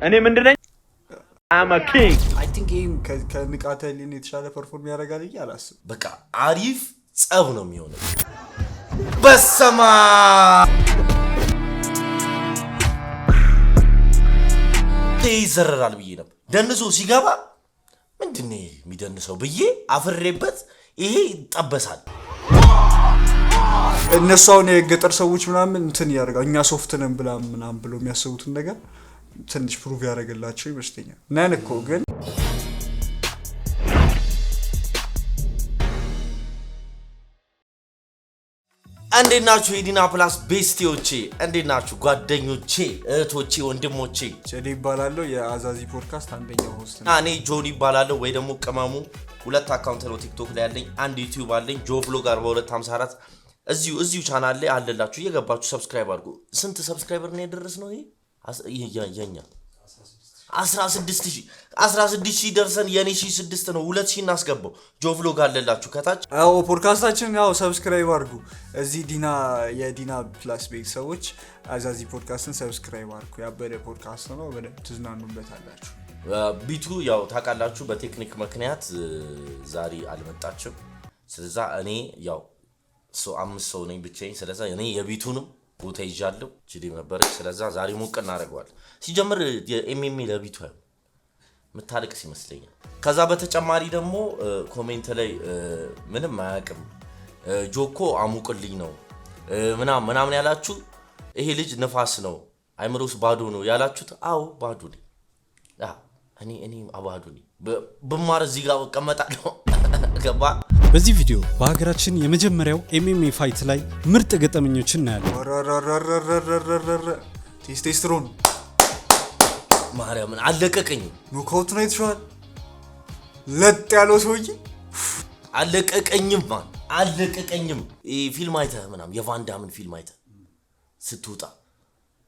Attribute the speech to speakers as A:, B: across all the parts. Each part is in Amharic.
A: እኔ ምንድነኝ I'm a king
B: I think game ከንቃተ ህሊና የተሻለ ፐርፎርም ያደርጋል ይላልስ
C: በቃ አሪፍ ጸብ ነው የሚሆነው በሰማ ይዘረራል ብዬ ነበር ደንሶ ሲገባ ምንድነው የሚደንሰው ብዬ አፍሬበት ይሄ ይጣበሳል
B: እነሱን የገጠር ሰዎች ምናምን እንትን ያደርጋል እኛ ሶፍት ነን ብላ ምናምን ብሎ የሚያስቡትን ነገር ትንሽ ፕሩቭ ያደርግላቸው ይመስለኛል ነን እኮ ግን
C: እንዴናችሁ የዲና ፕላስ ቤስቲዎቼ እንዴናችሁ ጓደኞቼ እህቶቼ ወንድሞቼ
B: ጀዲ ይባላልው የአዛዚ ፖድካስት አንደኛው ሆስት
C: ነው እኔ ጆኒ ይባላልው ወይ ደግሞ ቀማሙ ሁለት አካውንት ነው ቲክቶክ ላይ ያለኝ አንድ ዩቲዩብ አለኝ ጆ ብሎገር በ254 እዚሁ ቻናል ላይ አለላችሁ እየገባችሁ ሰብስክራይብ አድርጉ ስንት ሰብስክራይበር ነው የደረስነው ይሄ የኛ 16000 ደርሰን የኔ 6 ነው 2000 እናስገባው ጆ ብሎግ አለላችሁ ከታች
B: አዎ ፖድካስታችን ያው ሰብስክራይብ አድርጉ እዚህ የዲና ፕላስ ቤተሰቦች አዛዚ ፖድካስትን ሰብስክራይብ አድርጉ ያበደ ፖድካስት ነው በደንብ ትዝናኑበታላችሁ
C: ቢቱ ያው ታውቃላችሁ በቴክኒክ ምክንያት ዛሬ አልመጣችም ስለዛ እኔ ያው አምስት ሰው ነኝ ብቻዬን ስለዛ እኔ የቢቱንም ቦታ ይዣለሁ ጂዲ ነበርክ ስለዛ ዛሬ ሞቅ እናደርገዋል ሲጀምር የኤምኤምኤ ለቢቱ መታለቅስ ይመስለኛል ከዛ በተጨማሪ ደግሞ ኮሜንት ላይ ምንም ማያቅም ጆኮ አሙቅልኝ ነው ምናምን ያላችሁ ይሄ ልጅ ንፋስ ነው አይምሮስ ባዶ ነው ያላችሁት አው ባዶ ነኝ እኔ አባዶ ነኝ በማር እዚህ ጋር ቀመጣለሁ ገባ
D: በዚህ ቪዲዮ በሀገራችን የመጀመሪያው ኤምኤምኤ ፋይት ላይ ምርጥ ገጠመኞችን እናያለን
B: ቴስቴስትሮን
C: ማርያምን አለቀቀኝ
B: ኖካውት ነው የተሻለ ለጥ ያለው ሰውዬ
C: አለቀቀኝም ፊልም አይተህ ምናምን የቫንዳምን ፊልም አይተህ ስትወጣ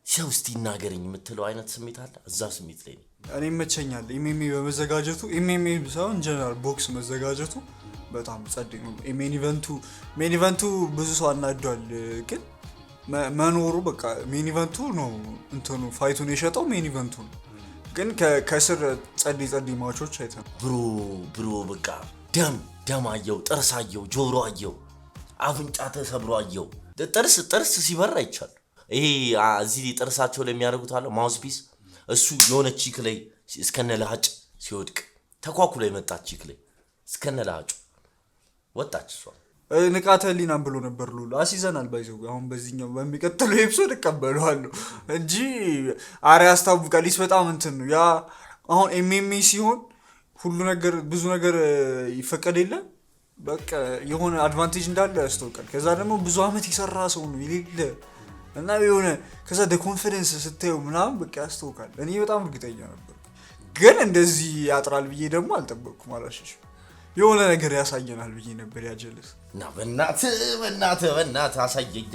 C: ሰው እስቲ ይናገረኝ የምትለው አይነት ስሜት አለ እዛ ስሜት ላይ ነው
B: እኔ መቸኛል ኤምኤምኤ በመዘጋጀቱ ኤምኤምኤ ሳይሆን ጀነራል ቦክስ መዘጋጀቱ በጣም ጸደኝ ነው ሜን ኢቨንቱ ብዙ ሰው አናዷል ግን መኖሩ በቃ ሜን ኢቨንቱ ነው እንትኑ ፋይቱን የሸጠው ሜን ኢቨንቱ ነው ግን ከስር ጸዲ ማቾች አይተን
C: ብሮ በቃ ደም አየው ጥርስ አየው ጆሮ አየው አፍንጫ ተሰብሮ አየው ጥርስ ሲበራ ይቻል ይሄ እዚህ ጥርሳቸው ላይ የሚያደርጉት አለ ማውስ ፒስ እሱ የሆነ ቺክ ላይ እስከነላጭ ሲወድቅ ተኳኩሎ የመጣች ቺክ ላይ እስከነላጩ ወጣች እሷ
B: ንቃተ ህሊናን ብሎ ነበር ሉሉ አሲዘናል ባይዘው አሁን በዚህኛው በሚቀጥለው ኤፒሶድ እቀበለዋለሁ እንጂ አሪያ አስታውቃሊስ በጣም እንትን ነው ያ አሁን ኤምኤምኤ ሲሆን ሁሉ ነገር ብዙ ነገር ይፈቀድ የለ በቃ የሆነ አድቫንቴጅ እንዳለ ያስተውቃል ከዛ ደግሞ ብዙ አመት ይሰራ ሰው ነው ይሌለ እና የሆነ ከዛ ኮንፊደንስ ስታየው ምናምን በቃ ያስተውቃል እኔ በጣም እርግጠኛ ነበር ግን እንደዚህ ያጥራል ብዬ ደግሞ አልጠበቅኩም አላሽሽ የሆነ ነገር ያሳየናል ብዬ ነበር ያጀለስ
C: እና በእናትህ አሳየኝ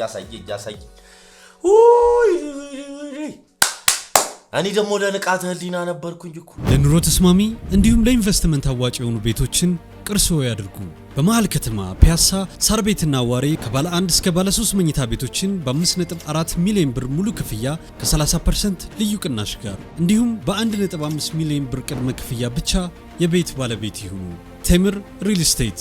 C: እኔ ደግሞ ለንቃተ ህሊና ነበርኩኝ እኮ
D: ለኑሮ ተስማሚ እንዲሁም ለኢንቨስትመንት አዋጭ የሆኑ ቤቶችን ቅርሶ ያድርጉ በመሃል ከተማ ፒያሳ ሳር ቤትና ዋሬ ከባለ 1 እስከ ባለ 3 መኝታ ቤቶችን በ5.4 ሚሊዮን ብር ሙሉ ክፍያ ከ30% ልዩ ቅናሽ ጋር እንዲሁም በ1.5 ሚሊዮን ብር ቅድመ ክፍያ ብቻ የቤት ባለቤት ይሁኑ ቴምር ሪል ስቴት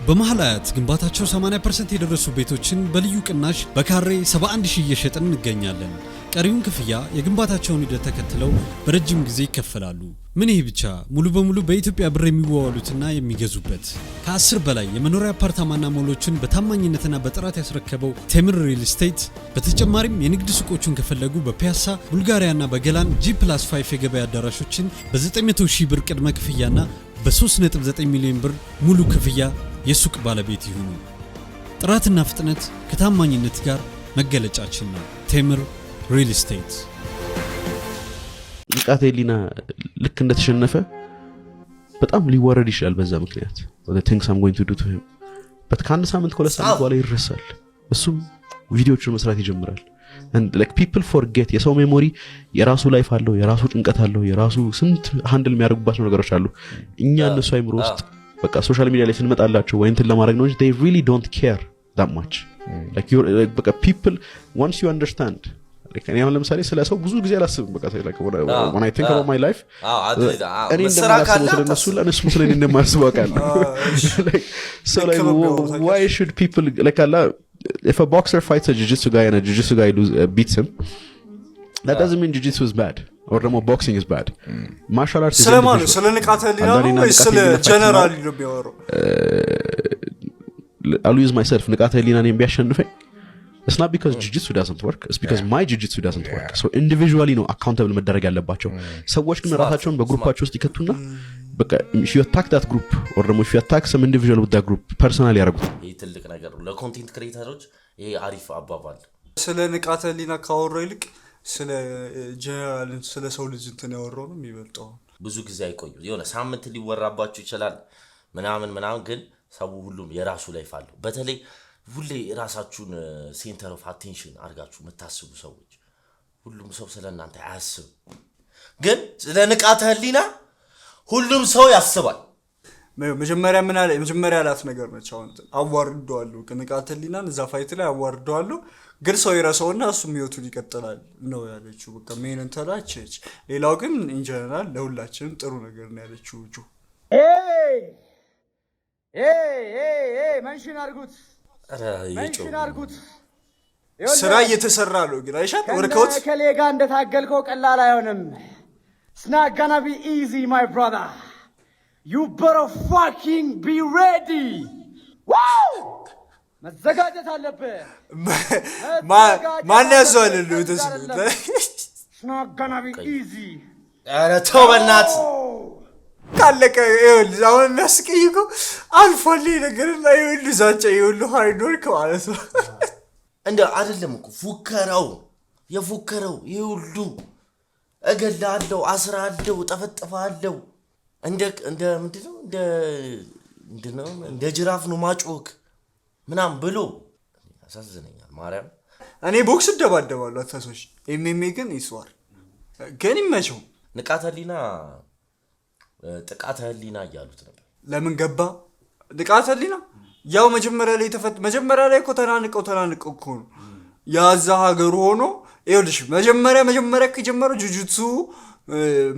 D: በመሃል አያት ግንባታቸው 80% የደረሱ ቤቶችን በልዩ ቅናሽ በካሬ 71000 እየሸጥን እንገኛለን ቀሪውን ክፍያ የግንባታቸውን ሂደት ተከትለው በረጅም ጊዜ ይከፈላሉ ምን ይሄ ብቻ ሙሉ በሙሉ በኢትዮጵያ ብር የሚዋዋሉትና የሚገዙበት ከ10 በላይ የመኖሪያ አፓርታማና ሞሎችን በታማኝነትና በጥራት ያስረከበው ቴምር ሪል ስቴት በተጨማሪም የንግድ ሱቆችን ከፈለጉ በፒያሳ ቡልጋሪያና በገላን G+5 የገበያ አዳራሾችን በ900,000 ብር ቅድመ ክፍያና በ3.9 ሚሊዮን ብር ሙሉ ክፍያ የሱቅ ባለቤት ይሁኑ ጥራትና ፍጥነት ከታማኝነት ጋር መገለጫችን ነው ቴምር ሪል ስቴት
E: ንቃተ ህሊና ልክ እንደተሸነፈ በጣም ሊወረድ ይችላል በዛ ምክንያት the things I'm going to do to him but ከአንድ ሳምንት ከሁለት ሳምንት በኋላ ይረሳል እሱም ቪዲዮዎችን መስራት ይጀምራል and like people forget የሰው ሜሞሪ የራሱ ላይፍ አለው የራሱ ጭንቀት አለው የራሱ ስንት ሃንድል የሚያደርጉባቸው ነገሮች አሉ እኛ እነሱ አይምሮ ውስጥ በቃ ሶሻል ሚዲያ ላይ ስንመጣላቸው ወይ እንትን ለማድረግ ነው they really don't care that much like you like people once you understand እኔ አሁን ለምሳሌ ስለ ሰው ብዙ ጊዜ አላስብም በቃ like when I think about my life እኔ እንደማስበው ስለነሱ ለነሱ ስለኔ እንደማስበው አውቃለሁ so like why should people like if a boxer fights a jiu-jitsu guy and a jiu-jitsu guy beats him that doesn't mean jiu-jitsu is bad or the boxing is bad martial arts is
B: ስለ ንቃተ ህሊና ነው ወይስ ስለ ጀነራል ነው የሚያወራው
E: I'll use myself ንቃተ ህሊና ነኝ ቢያሸንፈኝ it's not because jiu-jitsu doesn't work it's because my jiu-jitsu doesn't work so individually ነው accountable መደረግ ያለባቸው ሰዎች ግን ራሳቸውን በግሩፓቸው ውስጥ ይከቱና በቃ if you attack that group or if you attack some individual with that group personally ያረጉት
C: ይሄ ትልቅ ነገር ነው ለኮንቴንት ክሬተሮች ይሄ አሪፍ አባባል
B: ስለ ንቃተ ህሊና ካወራው ይልቅ ስለ ጀነራል ስለ ሰው ልጅ እንትን ያወራው ነው የሚበልጠው
C: ብዙ ጊዜ አይቆዩ የሆነ ሳምንት ሊወራባችሁ ይችላል ምናምን ግን ሰው ሁሉም የራሱ ላይፍ አለው በተለይ ሁሌ ራሳችሁን ሴንተር ኦፍ አቴንሽን አርጋችሁ መታስቡ ሰዎች ሁሉም ሰው ስለናንተ አያስብ ግን ስለ ንቃተ ህሊና ሁሉም ሰው ያስባል
B: መጀመሪያ ምን አለ መጀመሪያ አላት ነገር ነች አሁን አዋርደዋለሁ ንቃተ ህሊናን እዛ ፋይት ላይ አዋርደዋለሁ ግን ሰው ይረሳውና እሱም ህይወቱን ይቀጥላል ነው ያለችው በቃ ሜንን ተላቸች ሌላው ግን ኢን ጀነራል ለሁላችንም ጥሩ ነገር ነው ያለችው ጁ
F: መንሽን አርጉት
B: ስራ እየተሰራ ነው ግን አይሻት ወርከውት
F: ከሌጋ እንደታገልከው ቀላል አይሆንም It's not gonna be easy my brother You better fucking be ready Wow መዘጋጀት አለብህ
B: ማን ያዘዋል ለውተስ
F: It's not gonna be easy
C: ኧረ ተው በእናት
B: ካለቀ ይኸውልህ አሁን የሚያስቀይቁ አልፎል ነገርና ይኸውልህ ዛቻ ይኸውልህ ሃይዶር ማለት ነው
C: እንደ አይደለም እኮ ፉከራው የፉከራው ይኸውልህ እገላለሁ አስራለሁ ጠፈጥፋለሁ እንደ ምንድነው እንደ ጅራፍ ነው ማጮክ ምናምን ብሎ አሳዝነኛል ማርያም
B: እኔ ቦክስ ደባደባለሁ አታሶሽ ኤምኤምኤ ግን ይስዋር ግን ይመቸው
C: ንቃተ ህሊና ጥቃተ ህሊና ያሉት ነበር
B: ለምን ገባ ንቃተ ህሊና ያው መጀመሪያ ላይ እኮ ተናንቀው እኮ ነው ያዛ ሀገር ሆኖ ይኸውልሽ መጀመሪያ ከጀመረው ጁጁትሱ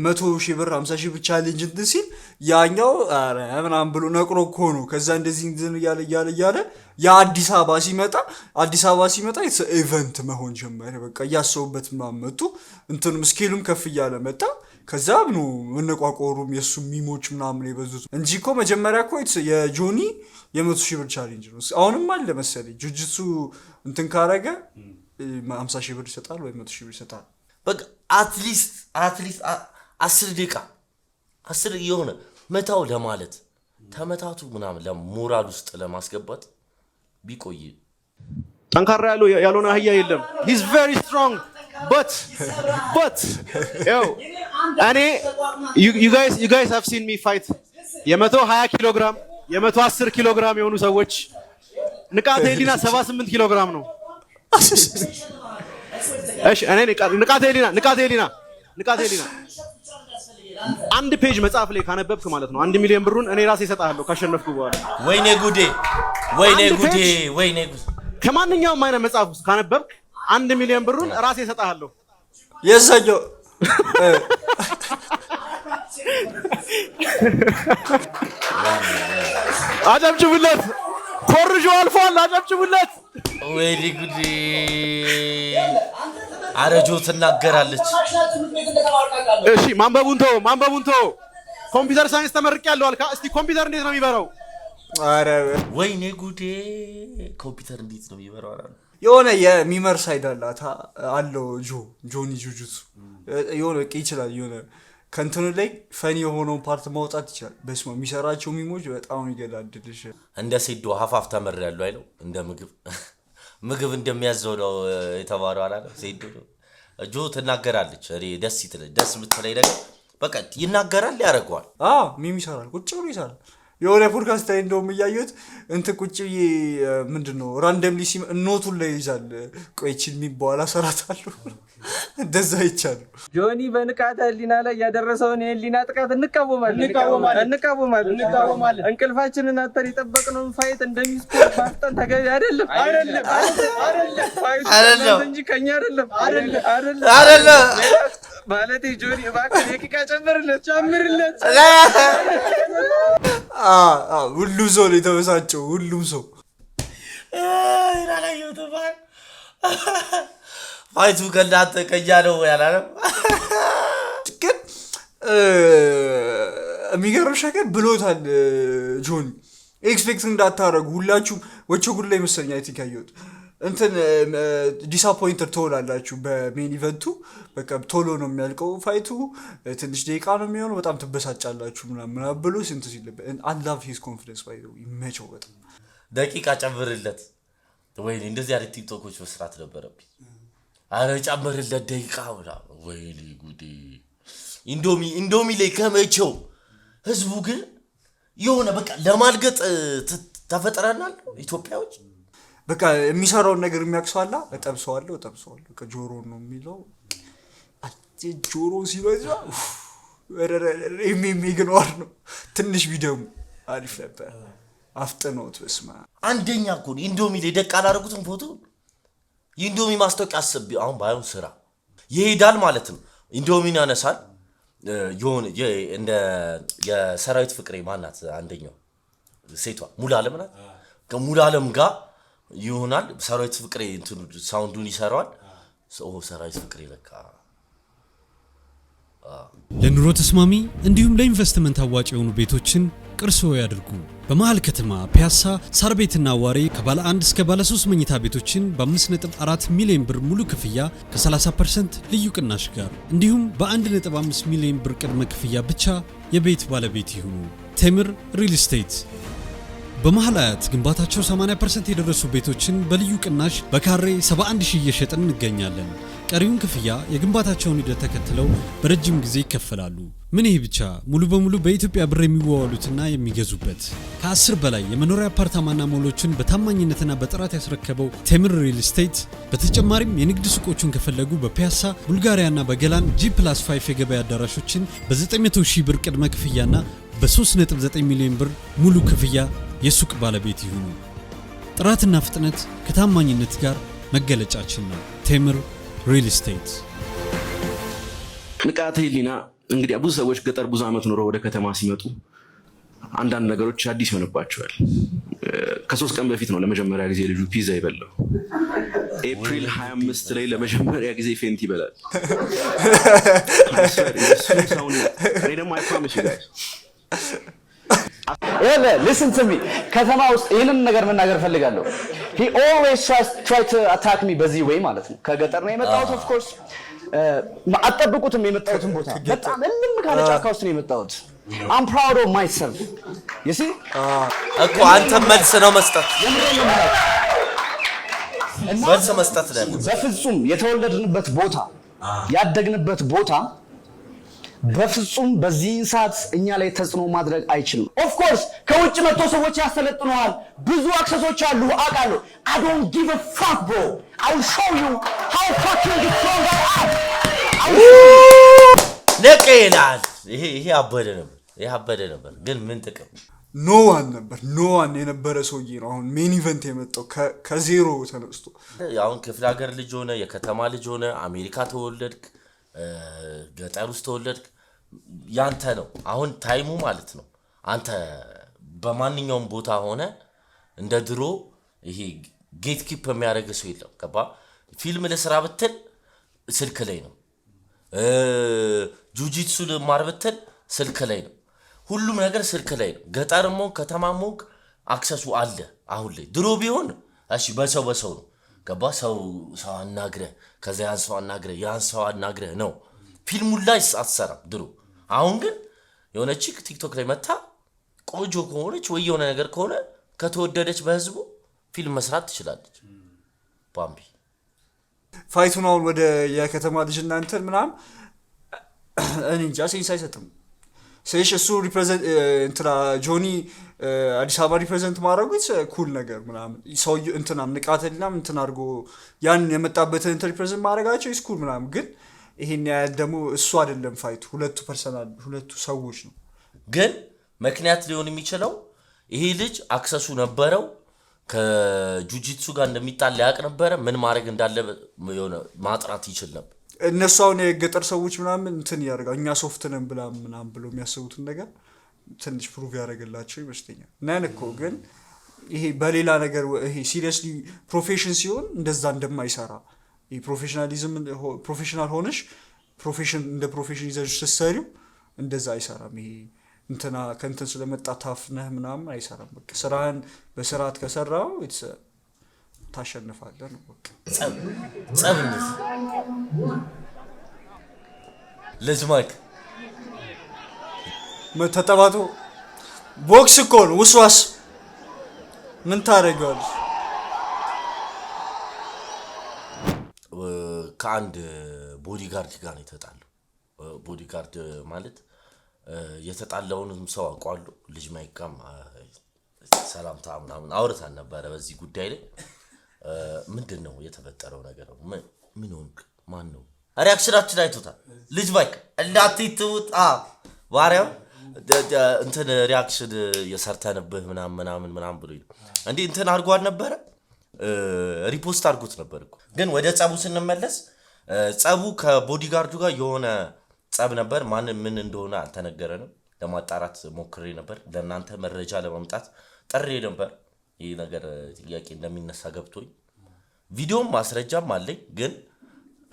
B: 100,000 ብር 50,000 ብር ቻሌንጅ እንትን ሲል ያኛው አረ ምናምን ብሎ ነቅሮ እኮ ነው ከዛ እንደዚህ እንትን ያለ የአዲስ አበባ ሲመጣ ኢቨንት መሆን ጀመረ በቃ ያሰውበት ማመጡ እንትንም ስኬሉም ከፍ እያለ መጣ ከዛ ነው ወነቋቆሩም የሱ ሚሞች ምናምን የበዙት እንጂ እኮ መጀመሪያ እኮ የጆኒ የ100,000 ብር ቻሌንጅ ነው አሁንም አለ መሰለኝ ጁጁትሱ እንትን ካረገ 50,000 ብር ይሰጣል ወይ 100,000 ብር ይሰጣል
C: በቃ አትሊስት 10 ደቂቃ 10 የሆነ መታው ለማለት ተመታቱ ምናምን ለሞራል ውስጥ ለማስገባት ቢቆይ
E: ጠንካራ ያልሆነ አህያ የለም he's very strong but yo እኔ you guys have seen me fight የ120 ኪሎ ግራም የ110 ኪሎ ግራም የሆኑ ሰዎች ንቃተ ህሊና 78 ኪሎ ግራም ነው እሺ እኔ ንቃተ ህሊና አንድ ፔጅ መጽሐፍ ላይ ካነበብክ ማለት ነው 1 ሚሊዮን ብሩን እኔ ራሴ እሰጣለሁ ካሸነፍኩ በኋላ
C: ወይኔ ጉዴ
E: ከማንኛውም አይነት መጽሐፍ ውስጥ ካነበብክ 1 ሚሊዮን ብሩን ራሴ እሰጣለሁ
B: የሰየው
E: አጨብጭቡለት ኮርጆ አልፏል አጨብጭቡለት
C: ወይኔ ጉዴ አረጆ ትናገራለች
E: እሺ ማንበቡን ተው ኮምፒውተር ሳይንስ ተመርቄያለሁ አልካ እስቲ ኮምፒውተር እንዴት ነው የሚበራው
B: አረ
C: ወይኔ ጉዴ ኮምፒውተር እንዴት ነው የሚበራው አረ
B: የሆነ የሚመር ሳይድ አለው ጆኒ ጁጁትሱ የሆነ ይችላል የሆነ ከንተኑ ላይ ፈኒ የሆነው ፓርት ማውጣት ይችላል በስማ የሚሰራቸው ሚሞች በጣም ይገላድልሽ
C: እንደ ሴዶ ሀፋፍ ተመርያለሁ አይለው እንደ ምግብ እንደሚያዘው ነው የተባለው አላለ ሴዶ ጆ ትናገራለች እሪ ደስ ምትለይ ነገር በቃ ይናገራል ያረጋዋል
B: ሚሚ ይሰራል ቁጭ ብሎ ይሰራል የሆነ ፖድካስት ላይ እንደውም ያዩት እንት ቁጭ ምንድነው ራንደምሊ ኖቱን ላይ ይዛል ቆይቺን የሚባል አሰራታለሁ እንደዛ ይቻላል።
G: ጆኒ በንቃተ ህሊና ላይ ያደረሰውን የህሊና ጥቃት እንቃወማለን። እንቅልፋችንን አጥተን የጠበቅነውን ፋይት እንደሚስፖርት ማፍጠን ተገቢ አይደለም እንጂ ከኛ አይደለም ማለት ጆኒ እባክህ ደቂቃ ጨምርለት።
B: ሁሉም ሰው ነው የተበሳጨው። ሁሉም ሰው
C: ፋይቱ ከእናንተ ከእኛ ነው ያላለም።
B: ግን የሚገርምሽ ነገር ብሎታል ጆኒ። ኤክስፔክት እንዳታረጉ ሁላችሁም። ወቸ ጉድ ላይ መሰለኝ አይ ቲንክ ያየሁት እንትን ዲስአፖይንትድ ትሆናላችሁ በሜን ኢቨንቱ። በቃ ቶሎ ነው የሚያልቀው ፋይቱ፣ ትንሽ ደቂቃ ነው የሚሆነው፣ በጣም ትበሳጫላችሁ ምናምን ብሎ ስንት ሲልበት አላቭ ሂዝ ኮንፊደንስ ባይ ይመቸው በጣም
C: ደቂቃ ጨምርለት። ወይኔ እንደዚህ አይነት ቲክቶኮች መስራት ነበረብኝ። አረ ጨምርለት ደቂቃ ወላ ወይኔ ጉዴ። ኢንዶሚ ላይ ከመቼው ህዝቡ ግን የሆነ በቃ ለማልገጥ ተፈጥረናል ኢትዮጵያዎች።
B: በቃ የሚሰራውን ነገር የሚያክሰዋላ እጠብሰዋለሁ ከጆሮ ነው የሚለው ጆሮ ሲበዛ የሚግነዋር ነው። ትንሽ ቢደሙ አሪፍ ነበር። አፍጥኖት በስማ
C: አንደኛ እኮ ኢንዶሚ ላይ ደቅ አላደረጉትም ፎቶ። የኢንዶሚ ማስታወቂያ አስቢ አሁን ባይሆን ስራ ይሄዳል ማለት ነው። ኢንዶሚን ያነሳል የሆነ እንደ የሰራዊት ፍቅሬ ማናት አንደኛው ሴቷ ሙሉ ዓለም ናት። ከሙሉ ዓለም ጋር ይሆናል ሰራዊት ፍቅሬ እንትን ሳውንዱን ይሰራዋል። ሰራዊት ፍቅሬ ለካ
D: ለኑሮ ተስማሚ እንዲሁም ለኢንቨስትመንት አዋጭ የሆኑ ቤቶችን ቅርሶ ያድርጉ። በመሃል ከተማ ፒያሳ ሳር ቤትና ዋሬ ከባለ 1 እስከ ባለ 3 መኝታ ቤቶችን በ5.4 ሚሊዮን ብር ሙሉ ክፍያ ከ30% ልዩ ቅናሽ ጋር እንዲሁም በ1.5 ሚሊዮን ብር ቅድመ ክፍያ ብቻ የቤት ባለቤት ይሁኑ። ቴምር ሪል ስቴት በመሃል አያት ግንባታቸው 80% የደረሱ ቤቶችን በልዩ ቅናሽ በካሬ 71000 እየሸጥን እንገኛለን። ቀሪውን ክፍያ የግንባታቸውን ሂደት ተከትለው በረጅም ጊዜ ይከፈላሉ። ምን ይህ ብቻ ሙሉ በሙሉ በኢትዮጵያ ብር የሚዋዋሉትና የሚገዙበት ከ10 በላይ የመኖሪያ አፓርታማና ሞሎችን በታማኝነትና በጥራት ያስረከበው ቴምር ሪል ስቴት በተጨማሪም የንግድ ሱቆቹን ከፈለጉ በፒያሳ ቡልጋሪያና በገላን G+5 የገበያ አዳራሾችን በ900,000 ብር ቅድመ ክፍያና በ3.9 ሚሊዮን ብር ሙሉ ክፍያ የሱቅ ባለቤት ይሁኑ። ጥራትና ፍጥነት ከታማኝነት ጋር መገለጫችን ነው። ቴምር ሪል ስቴት።
E: ንቃተ ህሊና እንግዲህ ብዙ ሰዎች ገጠር ብዙ ዓመት ኖረው ወደ ከተማ ሲመጡ አንዳንድ ነገሮች አዲስ ይሆንባቸዋል። ከ3 ቀን በፊት ነው ለመጀመሪያ ጊዜ ልጁ ፒዛ ይበላው። ኤፕሪል 25 ላይ ለመጀመሪያ ጊዜ ፌንት ይበላል።
F: Listen to me. ከተማ ውስጥ ይሄንን ነገር መናገር ፈልጋለሁ። He always try to attack me በዚህ way ማለት ነው። ከገጠር ነው የመጣሁት of course አጠብቁትም የመጣሁትን ቦታ በጣም እልም ካለ ጫካ ውስጥ ነው የመጣሁት። I'm proud of myself. You see?
C: እኮ አንተ መልስ ነው መስጠት ነው።
F: በፍጹም የተወለድንበት ቦታ ያደግንበት ቦታ በፍጹም በዚህ ሰዓት እኛ ላይ ተጽዕኖ ማድረግ አይችልም። ኦፍ ኮርስ ከውጭ መጥቶ ሰዎች ያሰለጥነዋል። ብዙ አክሰሶች አሉ አውቃለሁ። I don't give a fuck bro. I will show you how fucking strong I am.
C: ነቀላል ይሄ አበደ ነበር ግን ምን ጥቅም
B: ኖዋን የነበረ ሰውዬ ነው አሁን ሜን ኢቨንት የመጣው ከዜሮ ተነስቶ።
C: አሁን ክፍለ ሀገር ልጅ ሆነ የከተማ ልጅ ሆነ አሜሪካ ተወለድክ ገጠር ውስጥ ተወለድክ ያንተ ነው አሁን ታይሙ ማለት ነው። አንተ በማንኛውም ቦታ ሆነ እንደ ድሮ ይሄ ጌት ኪፕ የሚያደርግ ሰው የለም። ገባ ፊልም ለስራ ብትል ስልክ ላይ ነው። ጁጂትሱ ለማር ብትል ስልክ ላይ ነው። ሁሉም ነገር ስልክ ላይ ነው። ገጠርም ከተማም አክሰሱ አለ አሁን ላይ። ድሮ ቢሆን እሺ በሰው ነው ገባ ሰው አናግረ ከዛ ያን ሰው አናግረ ነው ፊልሙ ላይ አትሰራም ድሮ። አሁን ግን የሆነች ቲክቶክ ላይ መታ ቆጆ ከሆነች ወይ የሆነ ነገር ከሆነ ከተወደደች በህዝቡ ፊልም መስራት ትችላለች። ባምቢ
B: ፋይቱን አሁን ወደ የከተማ ልጅና እንትን ምናምን እኔ እንጃ ሴንስ አይሰጥም። እሱ ሪፕሬዘንት እንትና ጆኒ አዲስ አበባ ሪፕሬዘንት ማድረጉ ኩል ነገር ምናምን ሰው እንትናም ንቃተልናም እንትን አድርጎ ያን የመጣበትን እንትን ሪፕሬዘንት ማድረጋቸው ኢስ ኩል ምናምን ግን ይሄን ያህል ደግሞ እሱ አይደለም ፋይቱ ሁለቱ ፐርሰናል ሁለቱ ሰዎች ነው
C: ግን ምክንያት ሊሆን የሚችለው ይሄ ልጅ አክሰሱ ነበረው ከጁጂትሱ ጋር እንደሚጣል ያውቅ ነበረ ምን ማድረግ እንዳለ የሆነ ማጥራት ይችል ነበር
B: እነሱ አሁን የገጠር ሰዎች ምናምን እንትን ያደርጋል እኛ ሶፍት ነን ብላ ምናምን ብሎ የሚያስቡትን ነገር ትንሽ ፕሩቭ ያደርግላቸው ይመስለኛል ነን እኮ ግን ይሄ በሌላ ነገር ይሄ ሲሪየስሊ ፕሮፌሽን ሲሆን እንደዛ እንደማይሰራ ይሄ ፕሮፌሽናሊዝም ፕሮፌሽናል ሆነሽ ፕሮፌሽን እንደ ፕሮፌሽን ይዘሽ ስትሰሪው እንደዛ አይሰራም ይሄ እንትና ከንተን ስለመጣ ታፍነህ ምናምን አይሰራም በቃ ስራህን በስርዓት ከሰራው ታሸንፋለህ ነው በቃ
C: ጸብንስ ለዝማክ
B: መተጠባቱ ቦክስ እኮ ነው ውስዋስ ምን ታደርጋለህ
C: ከአንድ ቦዲጋርድ ጋር ነው የተጣለው ቦዲጋርድ ማለት የተጣላውንም ሰው አውቃለሁ ልጅ ማይካም ሰላምታ ምናምን አውርታን ነበር በዚህ ጉዳይ ላይ ምንድነው የተፈጠረው ነገር ምን ሆንክ ማን ነው ሪአክሽናችን አይቶታል ልጅ ማይክ እንዳትይቱት ባሪያው እንትን ሪአክሽን የሰርተንብህ ምናምን ብሎ እንዴ እንትን አድርጓል ነበር ሪፖስት አድርጎት ነበር እኮ ግን ወደ ጸቡ ስንመለስ ጸቡ ከቦዲጋርዱ ጋር የሆነ ጸብ ነበር ማን ምን እንደሆነ አልተነገረንም ለማጣራት ሞክሬ ነበር ለእናንተ መረጃ ለማምጣት ጥሬ ነበር ይሄ ነገር ጥያቄ እንደሚነሳ ገብቶኝ ቪዲዮም ማስረጃም አለኝ ግን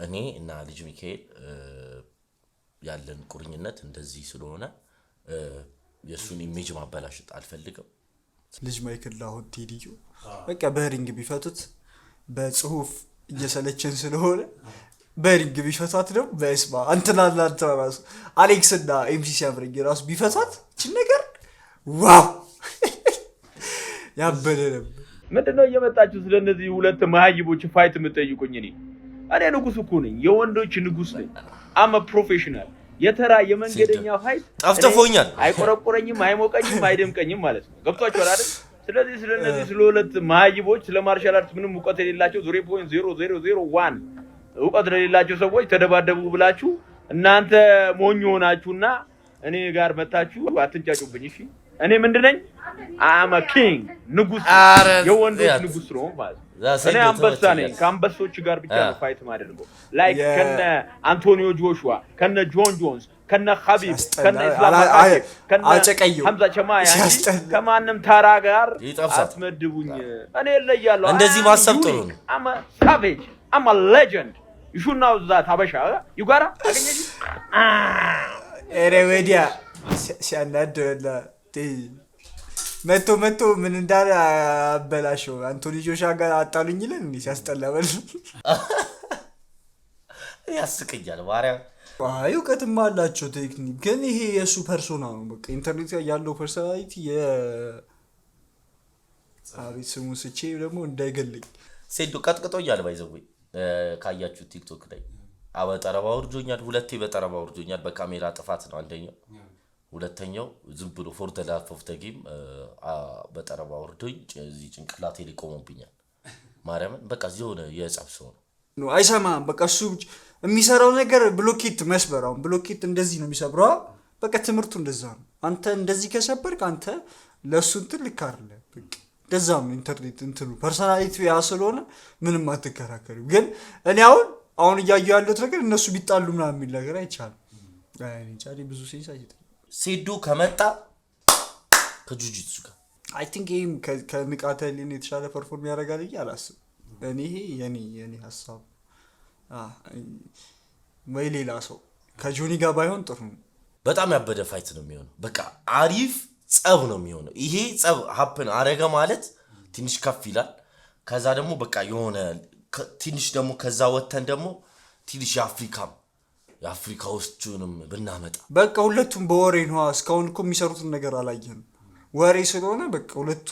C: እኔ እና ልጅ ሚካኤል ያለን ቁርኝነት እንደዚህ ስለሆነ የሱን ኢሜጅ ማበላሽት አልፈልግም
B: ልጅ ማይክል ላሁን ቴዲዮ በቃ በሪንግ ቢፈቱት በጽሁፍ እየሰለቸን ስለሆነ በሪንግ ቢፈታት ነው በስማ አንተናላንተ ራሱ አሌክስ እና ኤምሲ ሲያምረኝ ራሱ ቢፈታት እቺ ነገር ዋው ያበደለም
A: ምንድነው እየመጣችሁ ስለነዚህ ሁለት መሃይቦች ፋይት የምትጠይቁኝ እኔ ንጉስ እኮ ነኝ የወንዶች ንጉስ ነኝ አም ፕሮፌሽናል የተራ የመንገደኛ ፋይት
C: ጠፍተፎኛል
A: አይቆረቆረኝም አይሞቀኝም አይደምቀኝም ማለት ነው ገብቷችኋል አይደል ስለዚህ ስለነዚህ ስለሁለት መሃይቦች ስለማርሻል አርት ምንም ዕውቀት የሌላቸው 0.0001 ዕውቀት የሌላቸው ሰዎች ተደባደቡ ብላችሁ እናንተ ሞኝ ሆናችሁና እኔ ጋር መጣችሁ አትንጫጩብኝ እሺ እኔ ምንድነኝ አም ኪንግ ንጉስ የወንዶች ንጉስ ነው ማለት እኔ አንበሳ ነኝ ከአንበሶች ጋር ብቻ ነው ፋይት ማደርገው ላይክ ከነ አንቶኒዮ ጆሹዋ ከነ ጆን ጆንስ ከነ ኻቢብ ከነ ኢስላም ከነ ሐምዛ ቸማያ ከማንም ታራ ጋር አትመድቡኝ እኔ ለያለሁ
C: እንደዚህ ማሰብ ጥሩ ነው
A: አም ሳቬጅ አም ሌጀንድ you should know that habasha you got አገኘሽ
B: ኤሬዌዲያ ሲያናደላ መቶ ምን እንዳለ አበላሽው አንቶኒ ጆሹዋ ጋር አጣሉኝ ይለን እንዴ ሲያስጠላበል
C: ያስቀኛል ማርያም
B: ዕውቀትም አላቸው ቴክኒክ ግን ይሄ የሱ ፐርሶና ነው በቃ ኢንተርኔት ላይ ያለው ፐርሶናሊቲ አቤት ስሙ ስቼ ደግሞ እንዳይገልኝ
C: ሴዶ ቀጥቅጦኛል ባይዘው ካያችሁ ቲክቶክ ላይ አበጠረባ ወርጆኛል ሁለቴ በጠረባ ወርጆኛል በካሜራ ጥፋት ነው አንደኛው ሁለተኛው ዝም ብሎ ፎር ዘ ላፍ ኦፍ ዘ ጌም በጠረባ ወርጆኝ እዚህ ጭንቅላቴ ላይ ቆሞብኛል ማርያምን በቃ ዚሆነ የጻፍ ሰው
B: ነው አይሰማም በቃ እሱ የሚሰራው ነገር ብሎኬት መስበራው ብሎኬት እንደዚህ ነው የሚሰብረው በቃ ትምርቱ እንደዛ ነው አንተ እንደዚህ ከሰበርክ አንተ ለሱ እንትን ልክ አይደለም በቃ እንደዛም ኢንተርኔት እንትኑ ፐርሶናሊቲ ያሰሎነ ምንም አትከራከሩ ግን እኔ አሁን እያዩ ያለው ነገር እነሱ ቢጣሉ ምናምን የሚል ነገር አይቻልም እኔ ጫሊ ብዙ ሴንስ አይተኝ
C: ሴዶ ከመጣ ከጁጂትሱ ጋር
B: አይ ቲንክ ይሄም ከንቃተልን የተሻለ ፐርፎርም ያደርጋል ይላልአስብ እኔ የኔ ሐሳብ ወይ ሌላ ሰው ከጆኒ ጋር ባይሆን ጥሩ ነው
C: በጣም ያበደ ፋይት ነው የሚሆነው በቃ አሪፍ ጸብ ነው የሚሆነው ይሄ ጸብ ሀፕን አረጋ ማለት ትንሽ ከፍ ይላል ከዛ ደግሞ በቃ የሆነ ትንሽ ደግሞ ከዛ ወተን ደግሞ ትንሽ የአፍሪካ ውስጥንም ብናመጣ
B: በቃ ሁለቱም በወሬ ነው እስካሁን እኮ የሚሰሩትን ነገር አላየንም ወሬ ስለሆነ በቃ ሁለቱ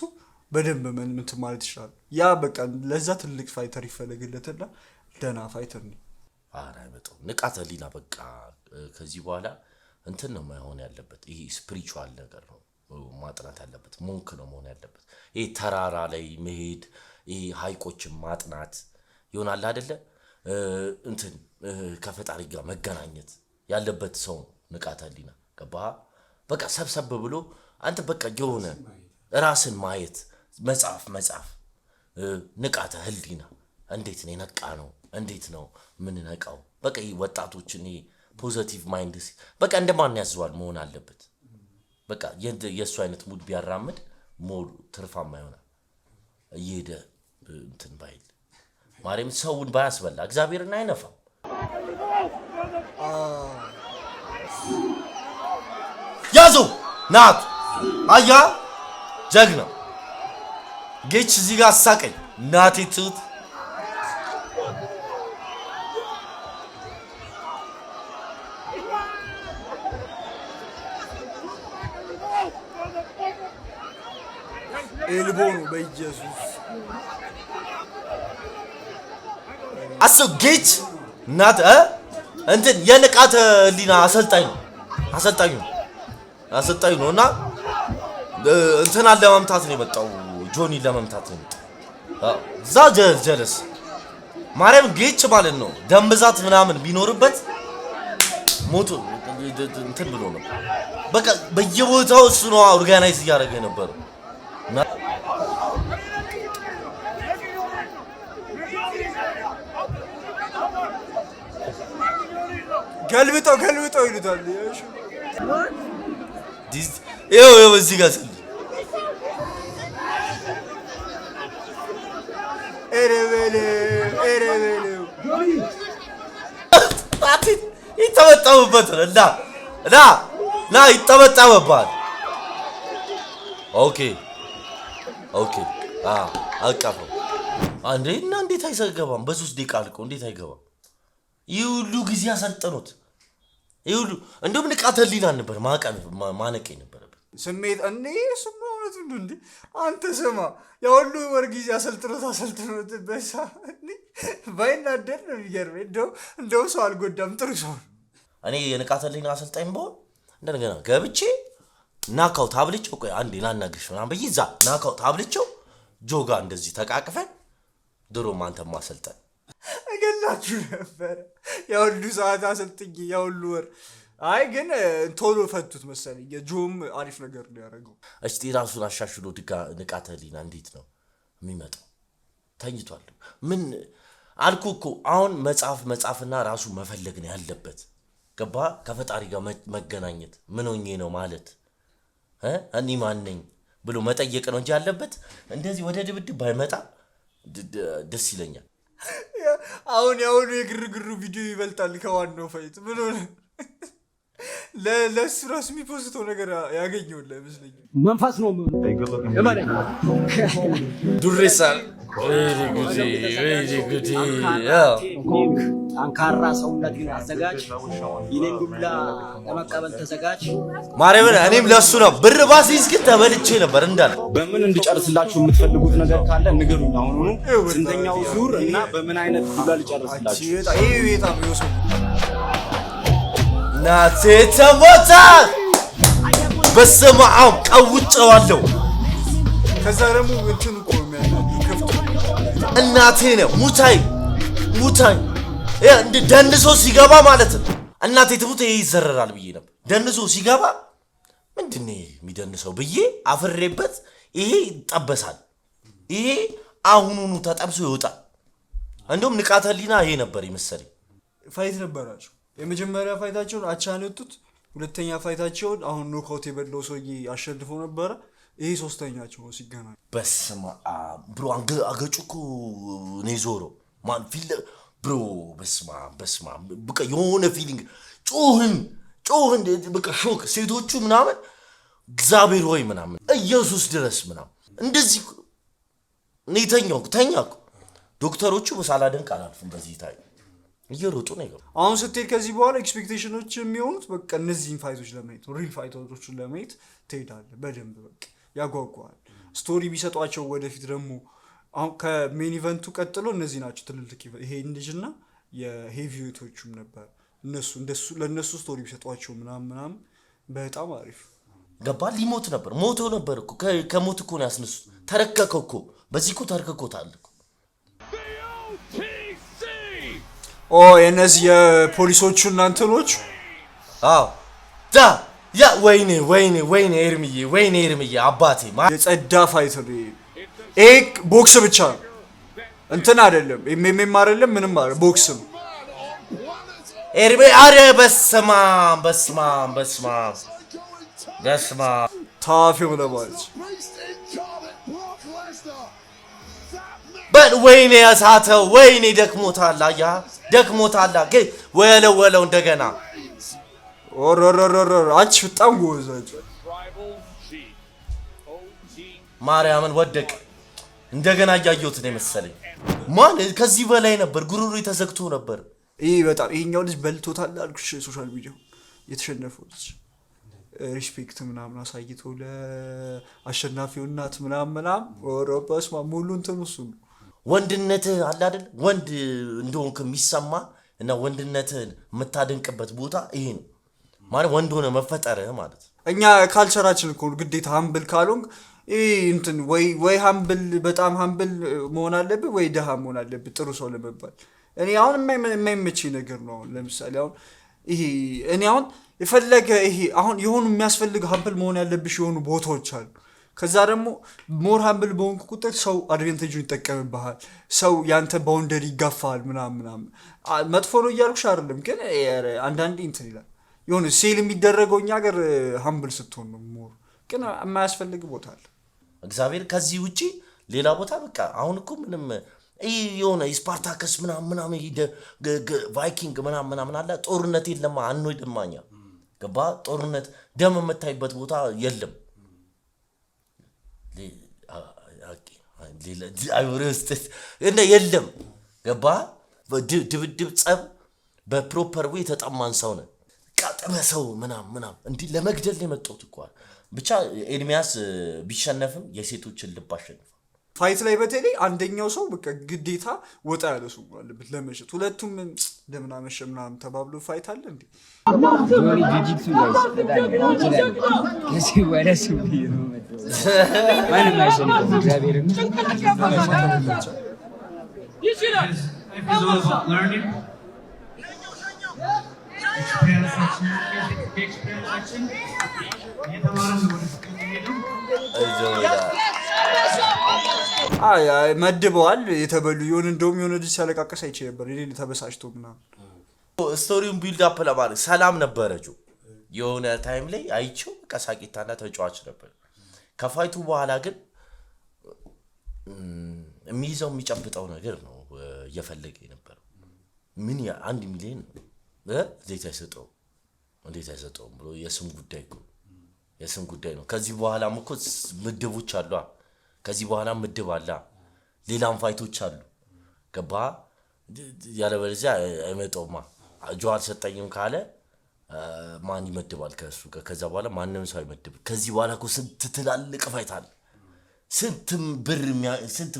B: በደንብ ምን ማለት ይችላል ያ በቃ ለዛ ትልቅ ፋይተር ይፈልግለትና ደና ፋይተር ነው
C: አይመጣው ንቃተሊና በቃ ከዚህ በኋላ እንትን ነው ማይሆን ያለበት ይሄ ስፒሪቹዋል ነገር ነው ማጥናት ያለበት ሞንክ ነው መሆን ያለበት ይሄ ተራራ ላይ መሄድ ይሄ ሃይቆችን ማጥናት ይሆናል አይደለ እንትን ከፈጣሪ ጋር መገናኘት ያለበት ሰው ንቃተ ህሊና ገባ በቃ ሰብሰብ ብሎ አንተ በቃ የሆነ ራስን ማየት መጻፍ ንቃተ ህሊና እንዴት ነው ነቃ ነው እንዴት ነው ምን ነቃው በቃ ወጣቶችን ፖዚቲቭ ማይንድስ በቃ እንደማን ያዝዋል መሆን አለበት በቃ የሱ አይነት ሙድ ቢያራምድ ሞር ትርፋማ ይሆናል እየሄደ እንትን ባይል ማርያም ሰውን ባያስበላ እግዚአብሔርን አይነፋም ያዙ ናት አያ ጀግና ጌች እዚህ ጋር አሳቀኝ ናት ይቱት
B: ኤልቦኑ በኢየሱስ
C: አሶ ጌች ናት እንትን የንቃተ ህሊና አሰልጣኝ ነውና እንትን ለመምታት ነው የመጣው ጆኒ ለመምታት ነው ዛ ጀለስ ማርያም ጌች ማለት ነው ደም ብዛት ምናምን ቢኖርበት ሞቱ እንትን ብሎ ነው በቃ በየቦታው እሱ ነው ኦርጋናይዝ ያደረገ ነበር
B: ገልብጠው ይሉታል
C: ይኸው እዚህ ጋር ይጠመጠምበት እና ይጠመጠምባል ኦኬ አቀፈው አንዴ እና እንዴት አይገባም በ3 ደቂቃ አልቆ እንዴት አይገባም ይህ ሁሉ ጊዜ አሰልጥኖት ይህ ሁሉ እንደውም ንቃተ ህሊና ነበር ማነቅ ነበረበት
B: ስሜት እኔ ስሞት እንዴ አንተ ስማ ያሁሉ ወር ጊዜ አሰልጥኖት በሳ ባይናደር ነው የሚገርመኝ እንደው ሰው አልጎዳም ጥሩ ሰው
C: እኔ የንቃተ ህሊና አሰልጣኝ በሆን እንደገና ገብቼ ናካው ታብልጭው ቆይ አንዴ ላናግርሽ ምናምን በይዛ ናካው ታብልጭው ጆጋ እንደዚህ ተቃቅፈን ድሮ ማንተ ማሰልጠን
B: እገላችሁ ነበር ያሁሉ ሰዓት አሰልጥኝ ያሁሉ ወር አይ ግን ቶሎ ፈቱት መሰለኝ የጆም አሪፍ ነገር ነው ያደረገው
C: እስቲ ራሱን አሻሽሎ ንቃተ ህሊና እንዴት ነው የሚመጣው ተኝቷል ምን አልኩ አሁን መጻፍና ራሱ መፈለግ ነው ያለበት ገባ ከፈጣሪ ጋር መገናኘት ምን ሆኜ ነው ማለት እኔ ማን ነኝ ብሎ መጠየቅ ነው እንጂ ያለበት እንደዚህ ወደ ድብድብ ባይመጣ ደስ ይለኛል
B: አሁን የግርግሩ ቪዲዮ ይበልጣል ከዋናው ፋይት ምን ሆነ ለሱ ራሱ የሚፖስተው ነገር ያገኘውላ ይመስለኝ
F: መንፈስ ነው እማለኝ
C: ዱሬሳል ጉዲ
F: አንካራ ሰውነትን አዘጋጅ ይኔን ዱላ ለመቀበል ተዘጋጅ
C: ማርያምን እኔም ለሱ ነው ብር ባሲስ ግን ተበልቼ ነበር እንዳለ
H: በምን እንድጨርስላችሁ የምትፈልጉት ነገር ካለ ንገሩኝ አሁን ስንተኛው ዙር እና በምን አይነት ዱላ ልጨርስላችሁ
B: ይሄ በጣም ይወሰው
C: ናቴ ተሞታ በስማም ቀውጨዋለሁ
B: ከዛ ደግሞ እንትን ቆም ከፍቶ
C: እናቴ ነው ሙታይ እንደ ደንሶ ሲገባ ማለት ነው እናቴ ትሙት ይዘረራል ብዬ ነበር ደንሶ ሲገባ ምንድነው የሚደንሰው ብዬ አፍሬበት ይሄ ይጠበሳል ይሄ አሁኑኑ ተጠብሶ ይወጣል እንደውም ንቃተ ህሊና ይሄ ነበር ይመስለኝ
B: ፋይት ነበራቸው የመጀመሪያ ፋይታቸውን አቻን ወጡት ሁለተኛ ፋይታቸውን አሁን ኖካውት የበለው ሰውዬ አሸንፎ ነበር ይሄ ሶስተኛቸው ሲገናኙ
C: በስማ ብሮ አገጩኩ ነው ዞሮ ማን ፊል ብሮ በስማ በቃ የሆነ ፊሊንግ ጮህን በቃ ሾክ ሴቶቹ ምናምን እግዚአብሔር ሆይ ምናምን ኢየሱስ ድረስ ምናምን እንደዚህ ተኛው ዶክተሮቹ በሳላደንቅ አላልፉም በዚህ ታይ እየሮጡ ነው
B: አሁን ስትሄድ ከዚህ በኋላ ኤክስፔክቴሽኖች የሚሆኑት በቃ እነዚህን ፋይቶች ለማየት ሪል ፋይቶችን ለማየት ትሄዳለህ በደንብ በቃ ያጓጓል ስቶሪ ቢሰጧቸው ወደፊት ደግሞ አሁን ከሜን ኢቨንቱ ቀጥሎ እነዚህ ናቸው ትልልቅ ይሄ ልጅና የሄቪዌቶቹም ነበር እነሱ ለነሱ ስቶሪ ቢሰጧቸው ምናምን በጣም አሪፍ
C: ገባ ሊሞት ነበር ሞቶ ነበር እኮ ከሞት እኮ ነው ያስነሱት ተረከከው እኮ በዚህ እኮ ተረከከውታል እኮ
B: ኦ የነዚህ የፖሊሶቹ እናንተኖች
C: አዎ ያ ወይኔ ኤርሚዬ አባቴ
B: የጸዳ ፋይት ነው ኤክ ቦክስ ብቻ እንትን አይደለም ኤምኤም አይደለም ምንም አይደለም ቦክስ ነው
C: ኤርሚ አረ በስማ
B: ታፊው ለማለት
C: ወይኔ ያሳተው ወይኔ ደክሞታል ግን ወለው እንደገና
B: ኦሮሮሮሮ አንቺ በጣም ጎዛጭ
C: ማርያምን ወደቅ እንደገና ያያዩት ነው መሰለኝ ማን ከዚህ በላይ ነበር ጉሩሩ ተዘግቶ ነበር
B: በጣም ይሄኛው ልጅ በልቶታል አልኩሽ ሶሻል ሚዲያ የተሸነፈው ልጅ ሪስፔክት ምናምን አሳይቶ ለአሸናፊው እናት ምናምን ኦሮፓስማ ሙሉ እንትን እሱ ነው
C: ወንድነት አለ አይደል ወንድ እንደሆንክ የሚሰማ እና ወንድነትን የምታደንቅበት ቦታ ይሄ ነው ማለት ወንድ ሆነ መፈጠርህ ማለት
B: እኛ ካልቸራችን እኮ ግዴታ ሃምብል ካልሆንክ እንትን ወይ ሃምብል በጣም ሃምብል መሆን አለብህ ወይ ደሃ መሆን አለብህ ጥሩ ሰው ለመባል እኔ አሁን የማይመችኝ ነገር ነው ለምሳሌ አሁን እኔ አሁን የፈለገ አሁን የሆኑ የሚያስፈልግ ሃምብል መሆን ያለብሽ የሆኑ ቦታዎች አሉ ከዛ ደግሞ ሞር ሃምብል በሆንክ ቁጥር ሰው አድቫንቴጁን ይጠቀምብሃል ሰው ያንተ ባውንደሪ ይጋፋል ምናምን መጥፎ ነው እያልኩሽ አይደለም ግን አንዳንዴ እንትን ይላል የሆነ ሴል የሚደረገው እኛ ሀገር ሃምብል ስትሆን ነው ሞር ግን የማያስፈልግ ቦታ አለ
C: እግዚአብሔር ከዚህ ውጪ ሌላ ቦታ በቃ አሁን እኮ ምንም የሆነ ስፓርታከስ ምናምን ቫይኪንግ ምናምን አለ ጦርነት የለም አንወድማኛ ገባ ጦርነት ደም የምታይበት ቦታ የለም የለም ገባ ድብድብ ጸብ በፕሮፐር ዌይ ተጣማን ሰው ነው ቃጠመ ሰው ምናምን እንዲህ ለመግደል የመጣው ተቋል ብቻ ኤርሚያስ ቢሸነፍም የሴቶችን ልብ አሸንፏል
B: ፋይት ላይ በተለይ አንደኛው ሰው በቃ ግዴታ ወጣ ያለ ሰው አለበት ለመሸጥ ሁለቱም ለምን አመሸ ምናምን ተባብሎ ፋይት አለ እንዴ
G: ጆኒ ጂጂክሱ ጋይስ ከዚህ ወረሱ ነው ማንም አይሰልም እግዚአብሔር
B: መድበዋል የተበሉ ይሁን እንደውም የሆነ ልጅ ሲያለቃቀስ አይቼ ነበር እኔ ተበሳጭቶ ምናምን
C: ስቶሪውን ቢልድ አፕ ለማድረግ ሰላም ነበረጁ የሆነ ታይም ላይ አይቼው ቀሳቂታና ተጫዋች ነበር ከፋይቱ በኋላ ግን የሚይዘው የሚጨብጠው ነገር ነው እየፈለገ ነበር ምን 1 ሚሊዮን እንዴት አይሰጠው ብሎ የስም ጉዳይ ነው ከዚህ በኋላም እኮ ምድቦች አሉ ከዚህ በኋላ ምድብ አለ ሌላም ፋይቶች አሉ ገባ ያለ በለዚያ አይመጣውማ ጆአል ሰጠኝም ካለ ማን ይመድባል ከዛ በኋላ ማንንም ሰው አይመድብ ከዚህ በኋላ እኮ ስንት ትላልቅ ፋይት አለ ስንት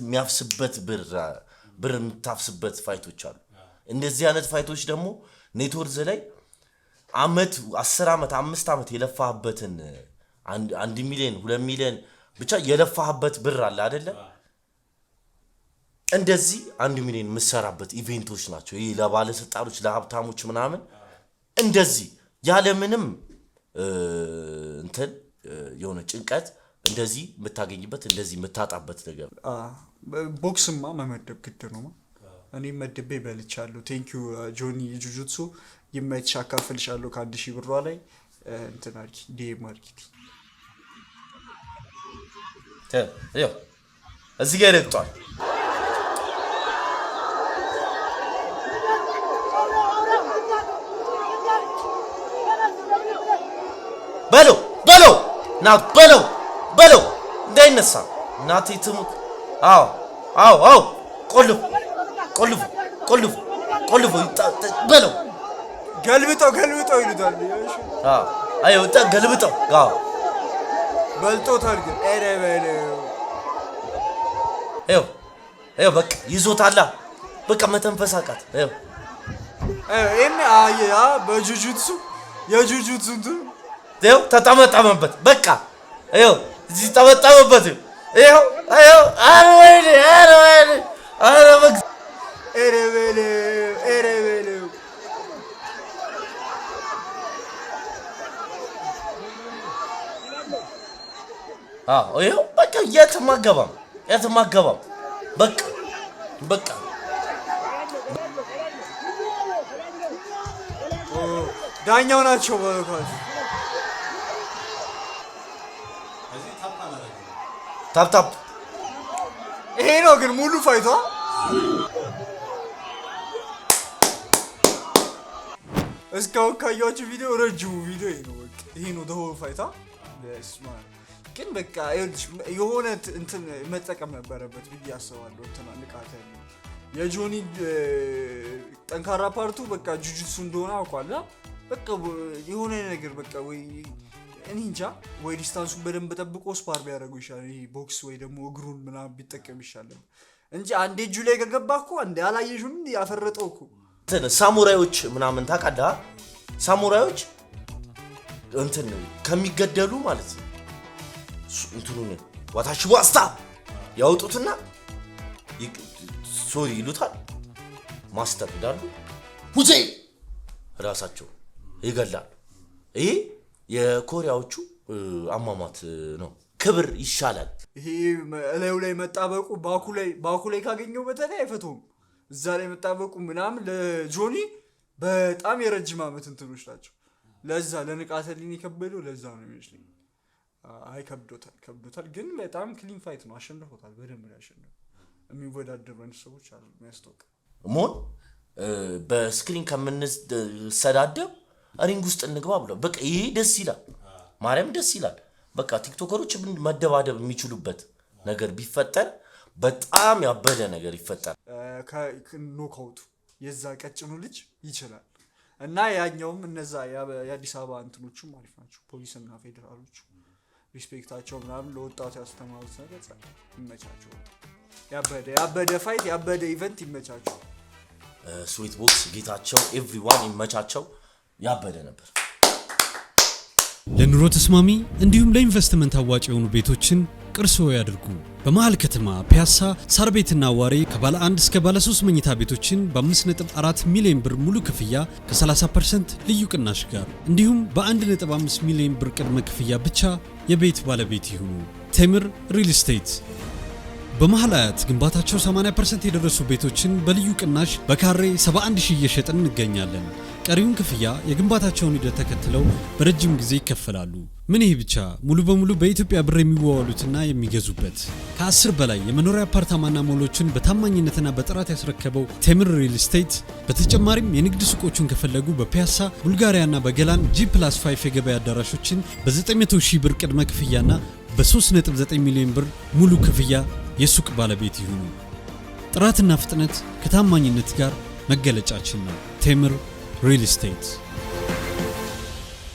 C: የሚያፍስበት ብር የምታፍስበት ፋይቶች አሉ እንደዚህ አይነት ፋይቶች ደግሞ ኔትወርክ ላይ አመት 10 አመት 5 አመት የለፋህበትን 1 ሚሊዮን 2 ሚሊዮን ብቻ የለፋህበት ብር አለ አይደለ እንደዚህ 1 ሚሊዮን መስራበት ኢቨንቶች ናቸው ይሄ ለባለ ስልጣኖች ለሀብታሞች ምናምን እንደዚህ ያለ ምንም እንትን የሆነ ጭንቀት እንደዚህ የምታገኝበት እንደዚህ የምታጣበት ነገር
B: ቦክስማ መመደብ ግድ ነው እኔ መድቤ በልቻለሁ ቴንኪዩ ጆኒ ጁጁትሱ ይመችሽ አካፍልሻለሁ ከ1000 ብሯ ላይ እንትን አርኪ ዲኤም ማርኬት
C: እዚህ ጋር ይረግጧል በለው እንዳይነሳ እናቴ ትሙት አዎ ቆልፉ በለው
B: ገልብጠው ይሉታል
C: አይ ወጣ ገልብጠው
B: በልጦታል ግን ኧረ በለው
C: በቃ ይዞታል በቃ መተንፈስ አቃት
B: በጁጁትሱ የጁጁትሱ
C: ይኸው ተጠመጠመበት። በቃ ይኸው እዚህ ተጠመጠመበት። ይኸው ኧረ ወይኔ ኧረ ወይኔ ኧረ
B: በለው
C: ይኸው በቃ የትም አገባም በቃ
B: ዳኛው ናቸው በኳስ
C: ታፕ
B: ይሄ ነው ግን ሙሉ ፋይቷ እስካሁን ካያችሁ ቪዲዮ ረጅሙ ቪዲዮ ይሄ ነው። በቃ ይሄ ነው ደሆ ፋይቷ ግን በቃ የሆነ እንትን መጠቀም ነበረበት ብዬ አስባለሁ። እንትና ንቃተ የጆኒ ጠንካራ ፓርቱ በቃ ጁጁትሱ እንደሆነ አውቋላ። በቃ የሆነ ነገር በቃ ወይ እኔ እንጃ ወይ ዲስታንሱን በደንብ ጠብቆ ስፓር ቢያደርጉ ይሻላል። ይሄ ቦክስ ወይ ደግሞ እግሩን ምናምን ቢጠቀም ይሻላል እንጂ አንዴ እጁ ላይ ከገባ እኮ አንዴ አላየሽም ያፈረጠው እኮ
C: እንትን ሳሙራዮች ምናምን ታውቃለህ? ሳሙራዮች እንትን ከሚገደሉ ማለት ነው እንትኑን ዋታሽ ዋስታ ያውጡትና ሶሪ ይሉታል። ማስተር ይላሉ ሁሴ ራሳቸው ይገላሉ። ይሄ የኮሪያዎቹ አሟሟት ነው። ክብር ይሻላል።
B: ይሄ እላዩ ላይ መጣበቁ ባኩ ላይ ካገኘው በተለይ አይፈቶም። እዛ ላይ መጣበቁ ምናምን ለጆኒ በጣም የረጅም ዓመት እንትኖች ናቸው። ለዛ ለንቃተ ህሊና የከበደው ለዛ ነው የሚመስለኝ። አይ ከብዶታል ግን በጣም ክሊን ፋይት ነው። አሸንፎታል። በደንብ ያሸንፈው የሚወዳደሩ ሰዎች አሉ የሚያስተውቅ
C: ሞን በስክሪን ከምንሰዳደብ ሪንግ ውስጥ እንግባ ብለው በቃ ይሄ ደስ ይላል። ማርያም ደስ ይላል። በቃ ቲክቶከሮች መደባደብ የሚችሉበት ነገር ቢፈጠር በጣም ያበደ ነገር ይፈጠራል።
B: ከኖካውቱ የዛ ቀጭኑ ልጅ ይችላል እና ያኛውም እነዛ የአዲስ አበባ እንትኖቹም አሪፍ ናቸው። ፖሊስና ፌደራሎቹ ሪስፔክታቸው ምናምን ለወጣቱ ያስተማሩት ነገር ይመቻቸው። ያበደ ፋይት ያበደ ኢቨንት ይመቻቸው።
C: ስዊት ቦክስ ጌታቸው ኤቭሪዋን ይመቻቸው። ያበደ ነበር።
D: ለኑሮ ተስማሚ እንዲሁም ለኢንቨስትመንት አዋጭ የሆኑ ቤቶችን ቅርስዎ ያድርጉ። በመሃል ከተማ ፒያሳ ሳር ቤትና ዋሬ ከባለ 1 እስከ ባለ 3 መኝታ ቤቶችን በ5.4 ሚሊዮን ብር ሙሉ ክፍያ ከ30% ልዩ ቅናሽ ጋር እንዲሁም በ1.5 ሚሊዮን ብር ቅድመ ክፍያ ብቻ የቤት ባለቤት ይሁኑ። ቴምር ሪል ስቴት በመሃል አያት ግንባታቸው 80% የደረሱ ቤቶችን በልዩ ቅናሽ በካሬ 71000 እየሸጥን እንገኛለን። ቀሪውን ክፍያ የግንባታቸውን ሂደት ተከትለው በረጅም ጊዜ ይከፈላሉ። ምን ይሄ ብቻ ሙሉ በሙሉ በኢትዮጵያ ብር የሚዋዋሉትና የሚገዙበት ከ10 በላይ የመኖሪያ አፓርታማና ሞሎችን በታማኝነትና በጥራት ያስረከበው ቴምር ሪል ስቴት በተጨማሪም የንግድ ሱቆቹን ከፈለጉ በፒያሳ ቡልጋሪያና በገላን G+5 የገበያ አዳራሾችን በ900,000 ብር ቅድመ ክፍያና በ3.9 ሚሊዮን ብር ሙሉ ክፍያ የሱቅ ባለቤት ይሁኑ። ጥራትና ፍጥነት ከታማኝነት ጋር መገለጫችን ነው። ቴምር ሪል ስቴት